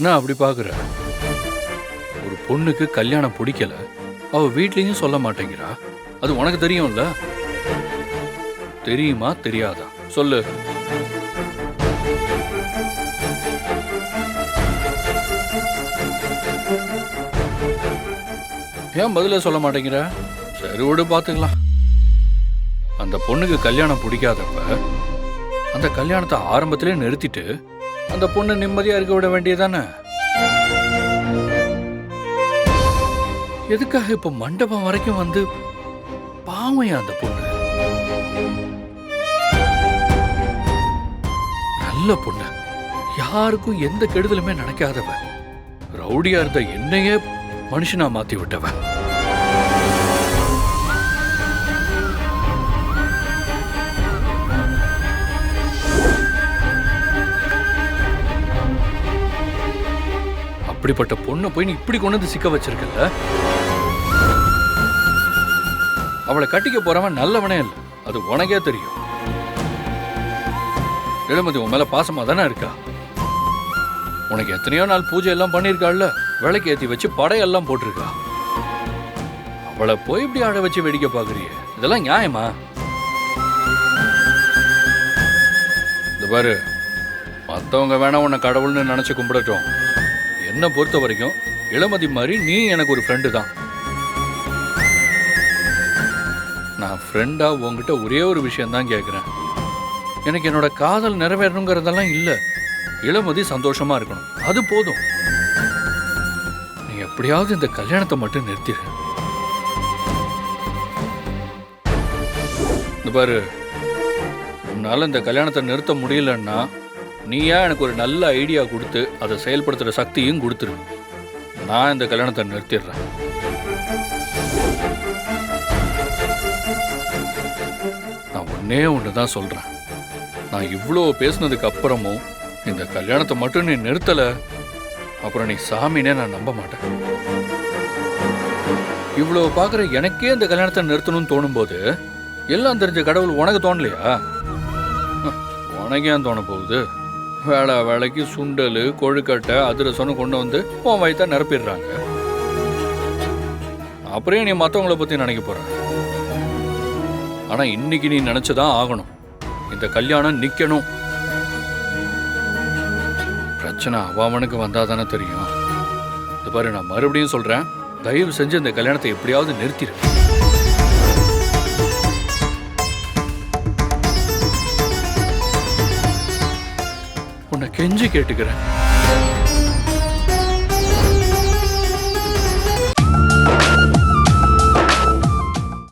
நான் அப்படி பாக்குற ஒரு பொண்ணுக்கு கல்யாணம் பிடிக்கல, அவ வீட்லயும் சொல்ல மாட்டேங்கிறா. அது உனக்கு தெரியும்ல? தெரியுமா தெரியாதா சொல்லு. ஏன் பதில சொல்ல மாட்டேங்கிற? சரி விடு, பாத்துக்கலாம். அந்த பொண்ணுக்கு கல்யாணம் பிடிக்காதப்ப அந்த கல்யாணத்தை ஆரம்பத்திலே நிறுத்திட்டு அந்த பொண்ணு நிம்மதியா இருக்க விட வேண்டியதானே? எதுக்காக இப்ப மண்டபம் வரைக்கும் வந்து பாவையா அந்த பொண்ணு? நல்ல பொண்ணு, யாருக்கும் எந்த கெடுதலுமே நினைக்காதவ, ரவுடியா இருந்த என்னையே மனுஷனா மாத்தி விட்டவ. அப்படிப்பட்ட பொண்ணை போய் நீ இப்படி கொண்டு வந்து சிக்க வச்சிருக்கல. அவளை கட்டிக்க போறவன் நல்லவனே இல்லை, அது உனக்கே தெரியும். இளமதி உன் மேல பாசமா தானே இருக்கா? உனக்கு எத்தனையோ நாள் பூஜை எல்லாம் பண்ணிருக்காள்ல, விளக்கு ஏத்தி வச்சு படையெல்லாம் போட்டிருக்கா. அவளை போய் இப்படி ஆட வச்சு வெடிக்க பாக்குறிய, இதெல்லாம் நியாயமா? இந்த பாரு, மத்தவங்க வேணா உன்னை கடவுள்னு நினைச்சு கும்பிடட்டும். என்ன பொறுத்த வரைக்கும் இளமதி மாதிரி நீ எனக்கு ஒரு ஃப்ரெண்டு தான். நான் ஃப்ரெண்டா உங்ககிட்ட ஒரே ஒரு விஷயம் தான் கேட்குறேன். எனக்கு என்னோட காதல் நிறைவேறணுங்கிறதெல்லாம் இல்லை, இளமதி சந்தோஷமா இருக்கணும், அது போதும். நீ எப்படியாவது இந்த கல்யாணத்தை மட்டும் நிறுத்திடு. இந்த பாரு, உன்னால இந்த கல்யாணத்தை நிறுத்த முடியலன்னா நீயா எனக்கு ஒரு நல்ல ஐடியா கொடுத்து அதை செயல்படுத்துற சக்தியும் கொடுத்துரு. நான் இந்த கல்யாணத்தை நிறுத்திடுறேன். நான் ஒன்னே ஒண்ணுதான் சொல்றேன். நான் இவ்வளோ பேசுனதுக்கு அப்புறமும் இந்த கல்யாணத்தை மட்டும் நீ நிறுத்தல, அப்புறம் நீ சாமினே நான் நம்ப மாட்டேன். இவ்வளோ பார்க்குற எனக்கே இந்த கல்யாணத்தை நிறுத்தணும்னு தோணும் போது எல்லாம் தெரிஞ்ச கடவுள் உனக்கு தோணலையா? உனக்கு ஏன் தோண போகுது? வேலை வேலைக்கு சுண்டல் கொழுக்கட்டை அதிரசம்னு கொண்டு வந்து உன் வயிற்ற நிரப்பிடுறாங்க. அப்புறம் நீ மற்றவங்களை பற்றி நினைக்க போற. ஆனால் இன்னைக்கு நீ நினச்சதான் ஆகணும், இந்த கல்யாணம் நிற்கணும். பிரச்சனை அவனுக்கு வந்தால் தானே தெரியும். இது பாரு, நான் மறுபடியும் சொல்கிறேன், தயவு செஞ்சு இந்த கல்யாணத்தை எப்படியாவது நிறுத்திடு. உன்னை கெஞ்சி கேட்டுக்கிறேன்.